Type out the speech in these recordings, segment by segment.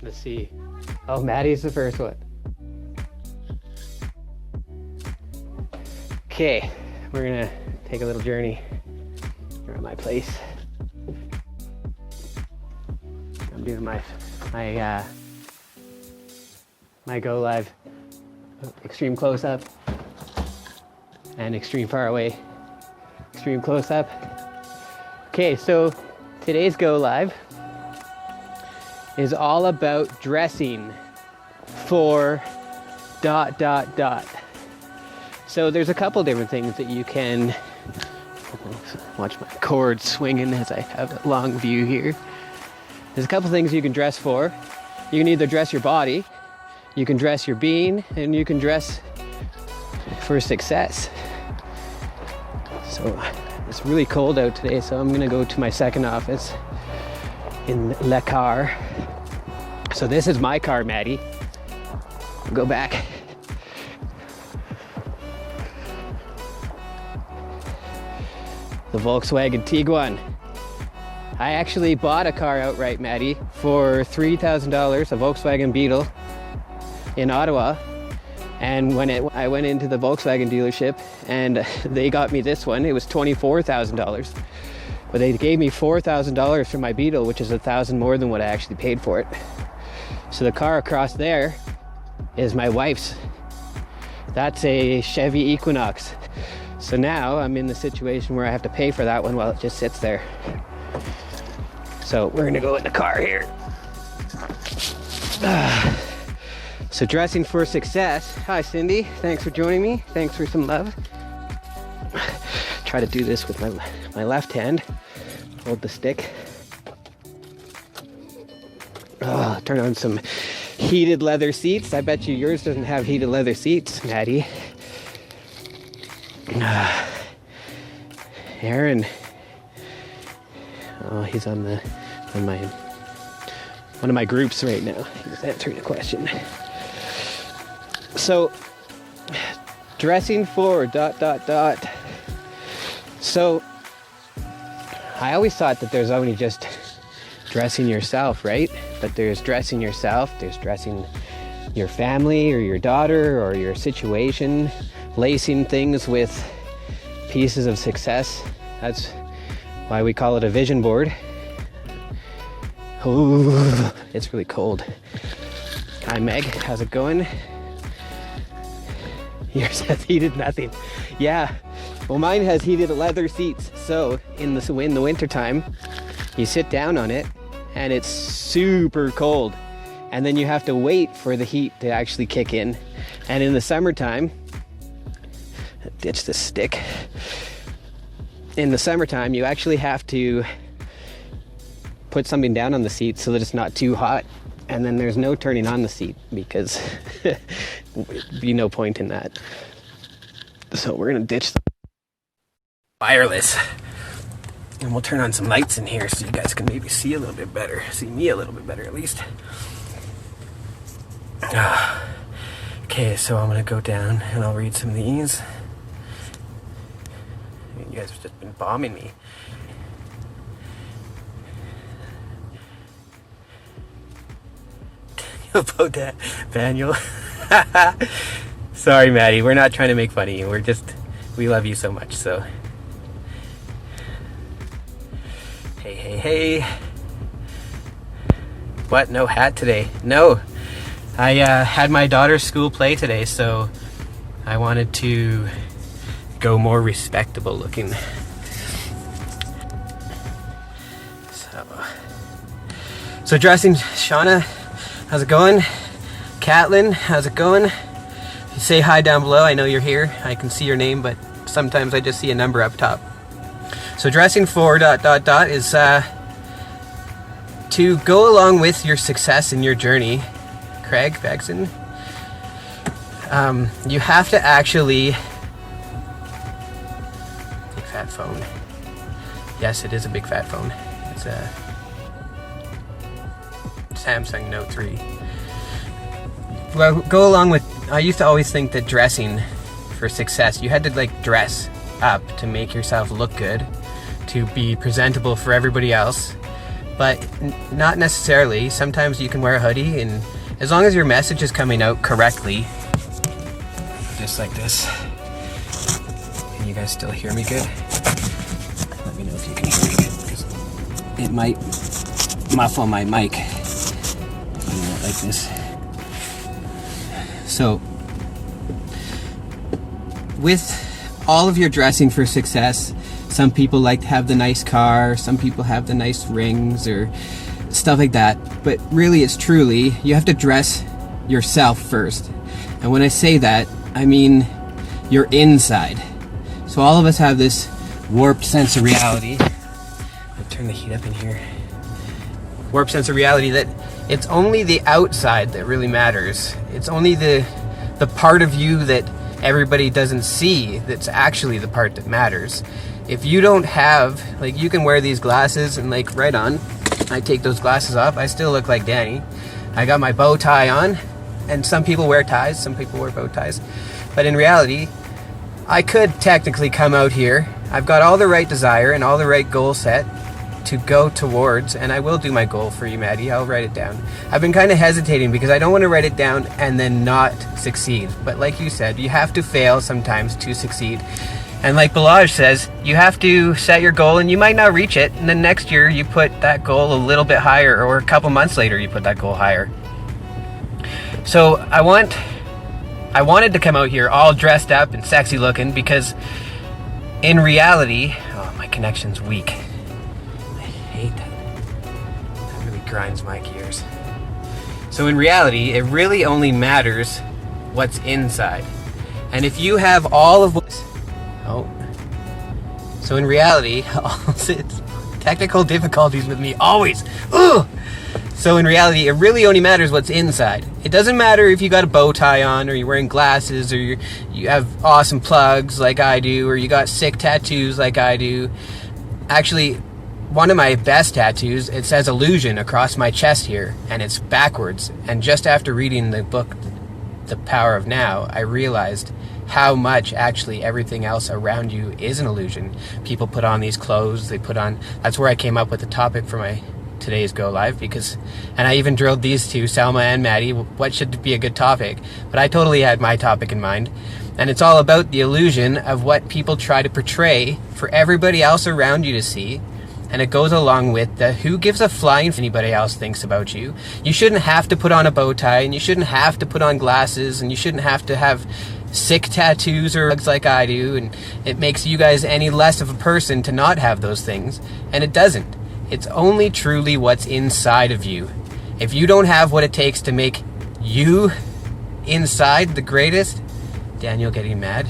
Let's see. Oh, Maddie's the first one. Okay, we're gonna take a little journey around my place. I'm doing my GoLive extreme close-up and extreme far away, extreme close-up. Okay, so today's GoLive is all about dressing for ... So there's a couple different things that you can, watch my cord swinging as I have a long view here. There's a couple things you can dress for. You can either dress your body, you can dress your being, and you can dress for success. So it's really cold out today, so I'm gonna go to my second office in Le Car. So this is my car, Maddie. Go back. The Volkswagen Tiguan. I actually bought a car outright, Maddie, for $3,000, a Volkswagen Beetle in Ottawa. And when I went into the Volkswagen dealership and they got me this one, it was $24,000. But they gave me $4,000 for my Beetle, which is $1,000 more than what I actually paid for it. So the car across there is my wife's. That's a Chevy Equinox. So now I'm in the situation where I have to pay for that one while it just sits there. So we're gonna go in the car here. So dressing for success. Hi Cindy, thanks for joining me. Thanks for some love. Try to do this with my left hand. Hold the stick. Turn on some heated leather seats. I bet you yours doesn't have heated leather seats, Maddie. Aaron. Oh, he's on one of my groups right now. He's answering a question. So, dressing for ... So, I always thought that there's only just dressing yourself, right? But there's dressing yourself, there's dressing your family or your daughter or your situation, lacing things with pieces of success. That's why we call it a vision board. Ooh, it's really cold. Hi Meg, how's it going? Yours has heated nothing. Yeah, well mine has heated leather seats. So in the winter time, you sit down on it and it's super cold. And then you have to wait for the heat to actually kick in. And in the summertime, ditch the stick. In the summertime, you actually have to put something down on the seat so that it's not too hot. And then there's no turning on the seat because there'd be no point in that. So we're gonna ditch the wireless. And we'll turn on some lights in here so you guys can maybe see a little bit better. See me a little bit better at least. Okay, so I'm gonna go down and I'll read some of these. You guys have just been bombing me. About that, Daniel. Sorry, Maddie. We're not trying to make fun of you. We love you so much. So, hey. What? No hat today? No. I had my daughter's school play today, so I wanted to go more respectable looking. So dressing, Shauna, how's it going? Catlin, how's it going? Say hi down below. I know you're here. I can see your name, but sometimes I just see a number up top. So dressing for ... is to go along with your success in your journey. Craig Begson. You have to actually... Big fat phone. Yes, it is a big fat phone. It's a Samsung Note 3. Well, go along with I used to always think that dressing for success, you had to like dress up to make yourself look good, to be presentable for everybody else, but not necessarily. Sometimes you can wear a hoodie, and as long as your message is coming out correctly, just like this. Can you guys still hear me good? Let me know if you can hear me good, because it might muffle my mic doing it like this. So, with all of your dressing for success, some people like to have the nice car, some people have the nice rings or stuff like that, but really it's truly, you have to dress yourself first. And when I say that, I mean your inside. So all of us have this warped sense of reality. I'll turn the heat up in here. Warped sense of reality that it's only the outside that really matters. It's only the part of you that everybody doesn't see that's actually the part that matters. If you don't have, like, you can wear these glasses and like right on, I take those glasses off, I still look like Danny. I got my bow tie on, and some people wear ties, some people wear bow ties. But in reality, I could technically come out here. I've got all the right desire and all the right goal set to go towards, and I will do my goal for you, Maddie. I'll write it down. I've been kind of hesitating because I don't want to write it down and then not succeed. But like you said, you have to fail sometimes to succeed. And like Balaj says, you have to set your goal and you might not reach it, and then next year you put that goal a little bit higher, or a couple months later you put that goal higher. So I wanted to come out here all dressed up and sexy looking, because in reality, oh, my connection's weak. I hate that. That really grinds my gears. So in reality, it really only matters what's inside. And if you have all of what's... Oh. So in reality, it's technical difficulties with me, always. Ugh! So in reality, it really only matters what's inside. It doesn't matter if you got a bow tie on, or you're wearing glasses, or you have awesome plugs like I do, or you got sick tattoos like I do. Actually, one of my best tattoos, it says illusion across my chest here, and it's backwards. And just after reading the book, The Power of Now, I realized how much actually everything else around you is an illusion. People put on these clothes, that's where I came up with the topic for my today's GoLive, and I even drilled these two, Selma and Maddie, what should be a good topic, but I totally had my topic in mind, and it's all about the illusion of what people try to portray for everybody else around you to see, and it goes along with the who gives a flying if anybody else thinks about you. You shouldn't have to put on a bow tie, and you shouldn't have to put on glasses, and you shouldn't have to have sick tattoos or hugs like I do, and it makes you guys any less of a person to not have those things, and it doesn't. It's only truly what's inside of you. If you don't have what it takes to make you inside the greatest... Daniel getting mad?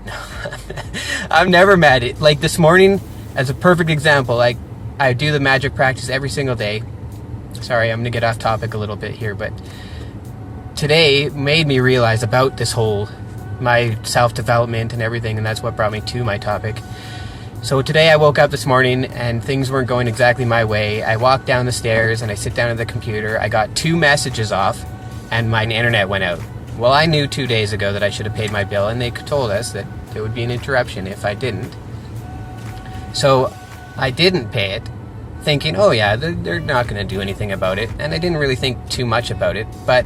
No, I'm never mad. Like this morning, as a perfect example, I do the magic practice every single day. Sorry, I'm going to get off topic a little bit here, but today made me realize about this whole, my self-development and everything, and that's what brought me to my topic. So today I woke up this morning and things weren't going exactly my way. I walked down the stairs and I sit down at the computer. I got 2 messages off and my internet went out. Well, I knew 2 days ago that I should have paid my bill, and they told us that there would be an interruption if I didn't. So I didn't pay it, thinking, oh yeah, they're not going to do anything about it. And I didn't really think too much about it, but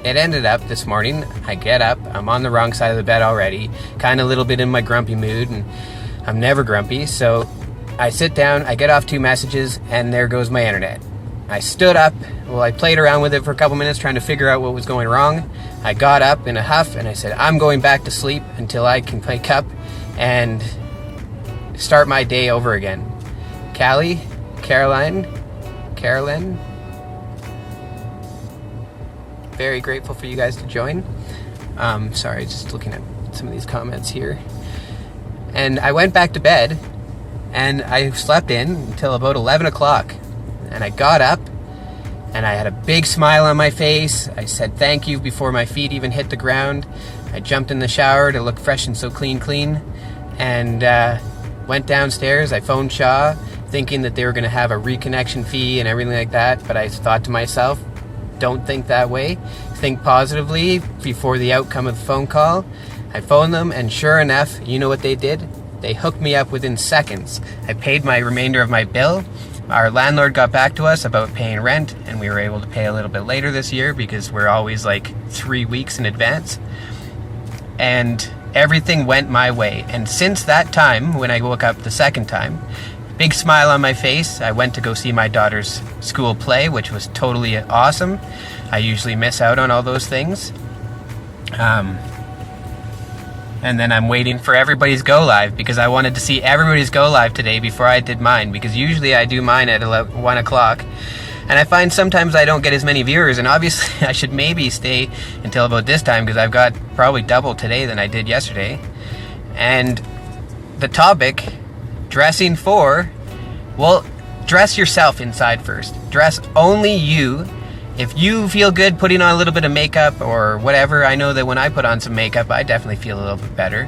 it ended up this morning, I get up, I'm on the wrong side of the bed already, kind of a little bit in my grumpy mood, and I'm never grumpy, so I sit down, I get off 2 messages, and there goes my internet. I stood up, I played around with it for a couple minutes trying to figure out what was going wrong. I got up in a huff, and I said, I'm going back to sleep until I can wake up and start my day over again. Carolyn, very grateful for you guys to join. Sorry, just looking at some of these comments here. And I went back to bed, and I slept in until about 11 o'clock. And I got up, and I had a big smile on my face. I said thank you before my feet even hit the ground. I jumped in the shower to look fresh and so clean, and went downstairs. I phoned Shaw, thinking that they were going to have a reconnection fee and everything like that. But I thought to myself, don't think that way. Think positively before the outcome of the phone call. I phoned them, and sure enough, you know what they did? They hooked me up within seconds. I paid my remainder of my bill. Our landlord got back to us about paying rent, and we were able to pay a little bit later this year because we're always like 3 weeks in advance. And everything went my way. And since that time, when I woke up the second time, big smile on my face. I went to go see my daughter's school play, which was totally awesome. I usually miss out on all those things. And then I'm waiting for everybody's GoLive because I wanted to see everybody's GoLive today before I did mine, because usually I do mine at 1 o'clock. And I find sometimes I don't get as many viewers, and obviously I should maybe stay until about this time because I've got probably double today than I did yesterday. And the topic, dressing for, well, dress yourself inside first. Dress only you. If you feel good putting on a little bit of makeup or whatever, I know that when I put on some makeup, I definitely feel a little bit better.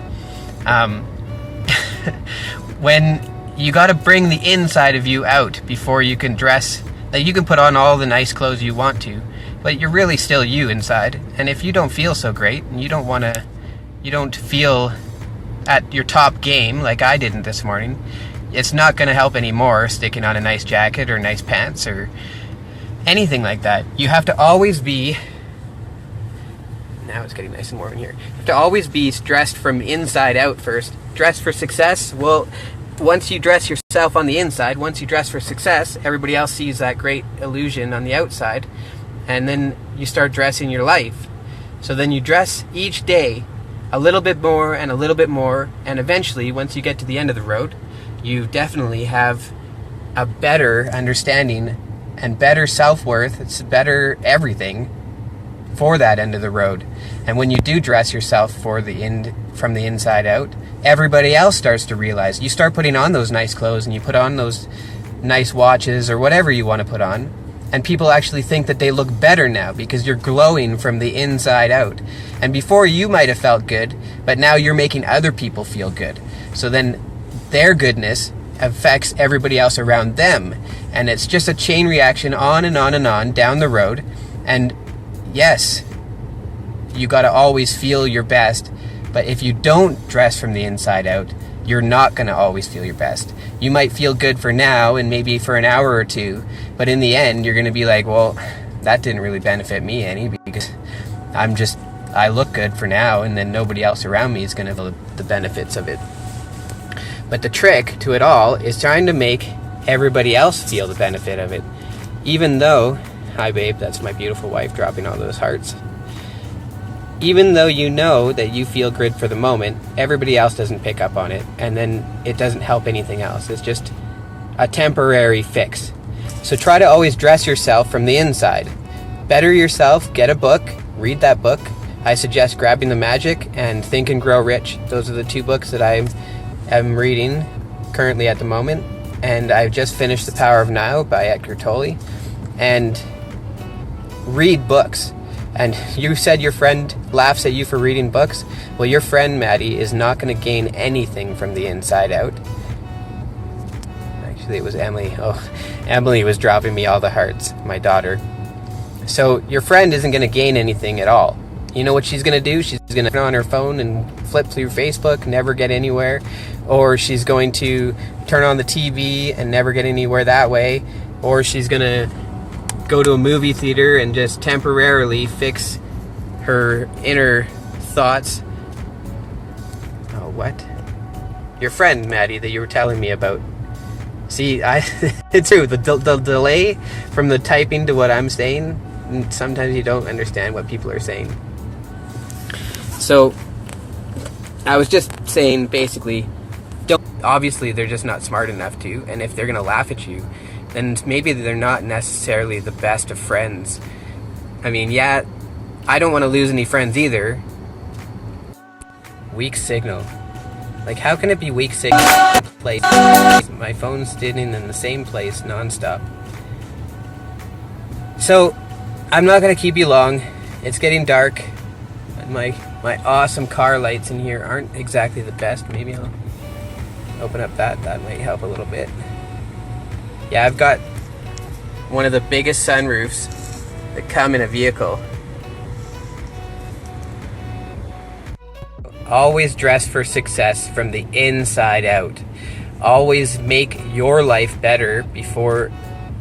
When you got to bring the inside of you out before you can dress, that you can put on all the nice clothes you want to, but you're really still you inside. And if you don't feel so great and you don't feel at your top game like I didn't this morning, it's not going to help anymore sticking on a nice jacket or nice pants or anything like that. You have to always be, now it's getting nice and warm in here, you have to always be dressed from inside out first. Dress for success, well, once you dress yourself on the inside, once you dress for success, everybody else sees that great illusion on the outside, and then you start dressing your life. So then you dress each day a little bit more and a little bit more, and eventually, once you get to the end of the road, you definitely have a better understanding and better self-worth. It's better everything for that end of the road. And when you do dress yourself for from the inside out, everybody else starts to realize. You start putting on those nice clothes and you put on those nice watches or whatever you want to put on, and people actually think that they look better now because you're glowing from the inside out. And before, you might have felt good, but now you're making other people feel good. So then their goodness affects everybody else around them, and it's just a chain reaction on and on and on down the road. And yes, you got to always feel your best, but if you don't dress from the inside out, you're not going to always feel your best. You might feel good for now and maybe for an hour or two, but in the end you're going to be like, well, that didn't really benefit me any, because I look good for now, and then nobody else around me is going to feel the benefits of it. But the trick to it all is trying to make everybody else feel the benefit of it. Even though, hi babe, that's my beautiful wife dropping all those hearts. Even though you know that you feel good for the moment, everybody else doesn't pick up on it, and then it doesn't help anything else. It's just a temporary fix. So try to always dress yourself from the inside. Better yourself, get a book, read that book. I suggest grabbing The Magic and Think and Grow Rich. Those are the two books that I'm reading currently at the moment, and I've just finished The Power of Now by Eckhart Tolle. And read books. And you said your friend laughs at you for reading books. Well, your friend Maddie is not going to gain anything from the inside out. Actually, it was Emily. Oh, Emily was dropping me all the hearts, my daughter. So your friend isn't going to gain anything at all. You know what she's going to do? She's going to turn on her phone and flip through Facebook, never get anywhere. Or she's going to turn on the TV and never get anywhere that way. Or she's going to go to a movie theater and just temporarily fix her inner thoughts. Oh, what? Your friend, Maddie, that you were telling me about. See, it's true. The delay from the typing to what I'm saying, sometimes you don't understand what people are saying. So, I was just saying, basically, obviously they're just not smart enough to, and if they're going to laugh at you, then maybe they're not necessarily the best of friends. I mean, yeah, I don't want to lose any friends either. Weak signal. Like, how can it be weak signal? My phone's sitting in the same place nonstop. So, I'm not going to keep you long. It's getting dark. My awesome car lights in here aren't exactly the best. Maybe I'll open up that might help a little bit. Yeah, I've got one of the biggest sunroofs that come in a vehicle. Always dress for success from the inside out. Always make your life better before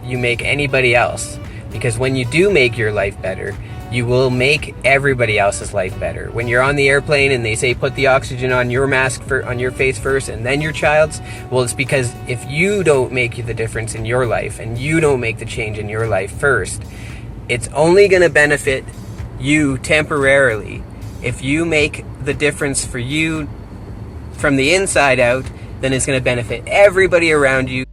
you make anybody else. Because when you do make your life better, you will make everybody else's life better. When you're on the airplane and they say put the oxygen on your mask on your face first and then your child's, well, it's because if you don't make the difference in your life and you don't make the change in your life first, it's only going to benefit you temporarily. If you make the difference for you from the inside out, then it's going to benefit everybody around you.